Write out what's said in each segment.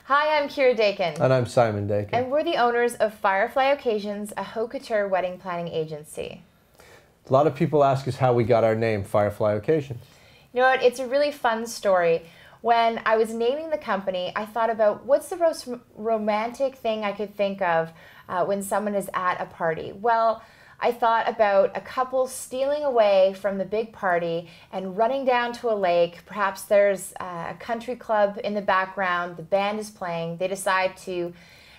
Hi, I'm Kira Dakin. And I'm Simon Dakin. And we're the owners of Firefly Occasions, a haute couture wedding planning agency. A lot of people ask us how we got our name, Firefly Occasions. You know what? It's a really fun story. When I was naming the company, I thought about what's the most romantic thing I could think of when someone is at a party. Well, I thought about a couple stealing away from the big party and running down to a lake. Perhaps there's a country club in the background, the band is playing, they decide to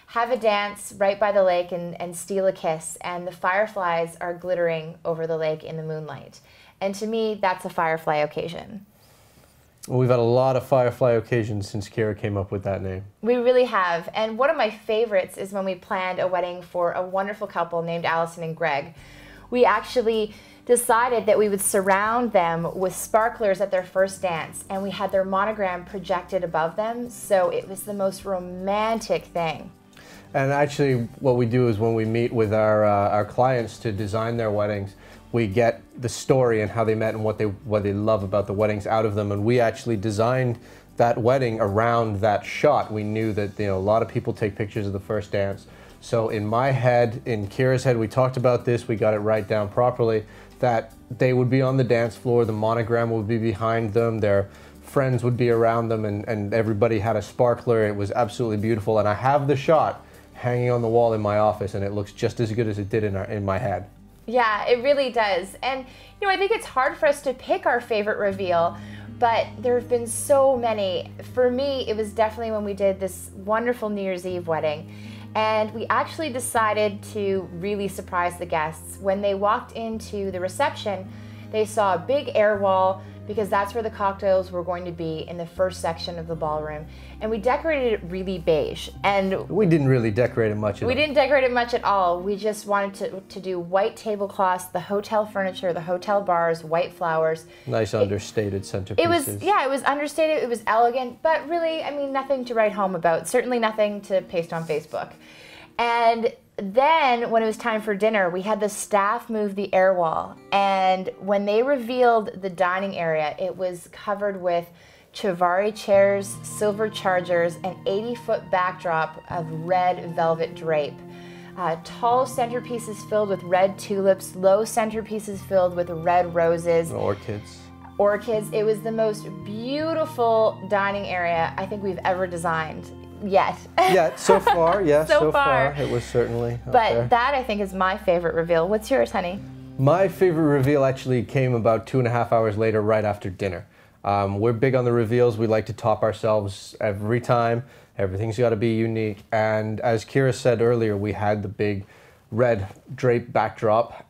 have a dance right by the lake and steal a kiss, and the fireflies are glittering over the lake in the moonlight. And to me, that's a Firefly occasion. Well, we've had a lot of Firefly occasions since Kira came up with that name. We really have. And one of my favorites is when we planned a wedding for a wonderful couple named Allison and Greg. We actually decided that we would surround them with sparklers at their first dance, and we had their monogram projected above them, so it was the most romantic thing. And actually, what we do is when we meet with our clients to design their weddings, we get the story and how they met and what they love about the weddings out of them. And we actually designed that wedding around that shot. We knew that a lot of people take pictures of the first dance. So in my head, in Kira's head, we talked about this. We got it right down properly. That they would be on the dance floor. The monogram would be behind them. Their friends would be around them, and everybody had a sparkler. It was absolutely beautiful. And I have the shot hanging on the wall in my office, and it looks just as good as it did in my head. Yeah, it really does. And I think it's hard for us to pick our favorite reveal, but there have been so many. For me, it was definitely when we did this wonderful New Year's Eve wedding. And we actually decided to really surprise the guests. When they walked into the reception, they saw a big air wall, because that's where the cocktails were going to be in the first section of the ballroom. And we decorated it really beige. And we didn't really decorate it much at all. We didn't decorate it much at all. We just wanted to do white tablecloths, the hotel furniture, the hotel bars, white flowers. Nice understated centerpieces. It was understated, it was elegant, but really, nothing to write home about. Certainly nothing to paste on Facebook. And then, when it was time for dinner, we had the staff move the air wall, and when they revealed the dining area, it was covered with Chiavari chairs, silver chargers, an 80-foot backdrop of red velvet drape. Tall centerpieces filled with red tulips, low centerpieces filled with red roses. Orchids. It was the most beautiful dining area I think we've ever designed. Yet. So far, so far. It was certainly But there. That, I think, is my favorite reveal. What's yours, honey? My favorite reveal actually came about 2.5 hours later, right after dinner. We're big on the reveals. We like to top ourselves every time. Everything's got to be unique. And as Kira said earlier, we had the big red drape backdrop.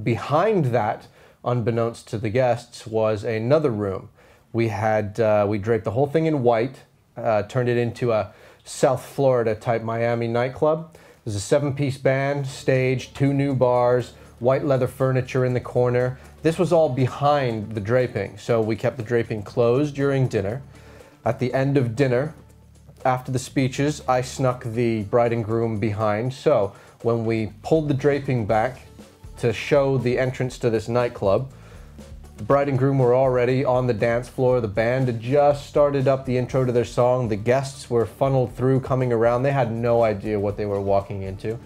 Behind that, unbeknownst to the guests, was another room. We draped the whole thing in white. Turned it into a South Florida type Miami nightclub. There's a 7-piece band, stage, 2 new bars, white leather furniture in the corner. This was all behind the draping, so we kept the draping closed during dinner. At the end of dinner, after the speeches, I snuck the bride and groom behind. So when we pulled the draping back to show the entrance to this nightclub, the bride and groom were already on the dance floor. The band had just started up the intro to their song. The guests were funneled through, coming around. They had no idea what they were walking into.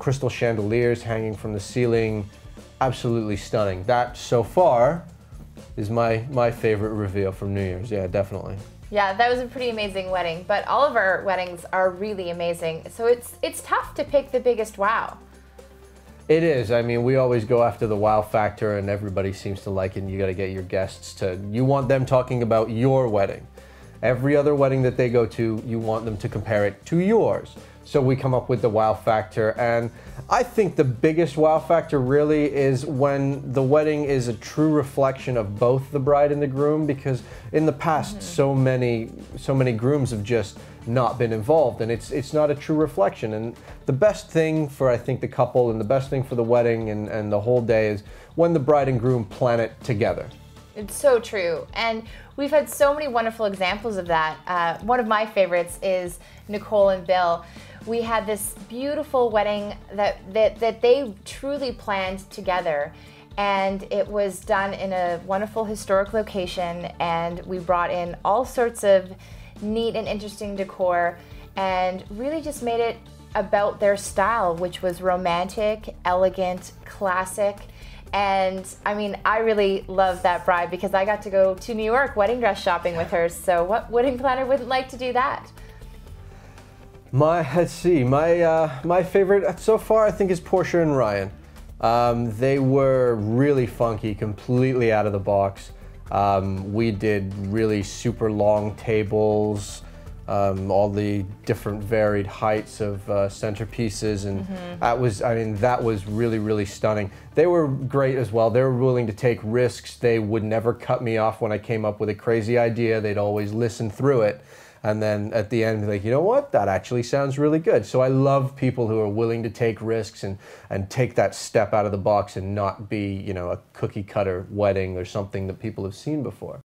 Crystal chandeliers hanging from the ceiling. Absolutely stunning. That, so far, is my favorite reveal from New Year's. Yeah, definitely. Yeah, that was a pretty amazing wedding. But all of our weddings are really amazing. So it's tough to pick the biggest wow. It is. We always go after the wow factor, and everybody seems to like it, and you got to get your guests you want them talking about your wedding. Every other wedding that they go to, you want them to compare it to yours. So we come up with the wow factor, and I think the biggest wow factor really is when the wedding is a true reflection of both the bride and the groom, because in the past, so many grooms have just not been involved, and it's not a true reflection. And the best thing for, I think, the couple, and the best thing for the wedding and the whole day is when the bride and groom plan it together. It's so true, and we've had so many wonderful examples of that. One of my favorites is Nicole and Bill. We had this beautiful wedding that they truly planned together, and it was done in a wonderful historic location, and we brought in all sorts of neat and interesting decor, and really just made it about their style, which was romantic, elegant, classic. And I mean, I really love that bride because I got to go to New York wedding dress shopping with her. So what wedding planner wouldn't like to do that? Let's see, my favorite so far I think is Portia and Ryan. They were really funky, completely out of the box. We did really super long tables, all the different varied heights of centerpieces, and that was really, really stunning. They were great as well. They were willing to take risks. They would never cut me off when I came up with a crazy idea. They'd always listen through it. And then at the end, like, you know what? That actually sounds really good. So I love people who are willing to take risks and take that step out of the box and not be, you know, a cookie cutter wedding or something that people have seen before.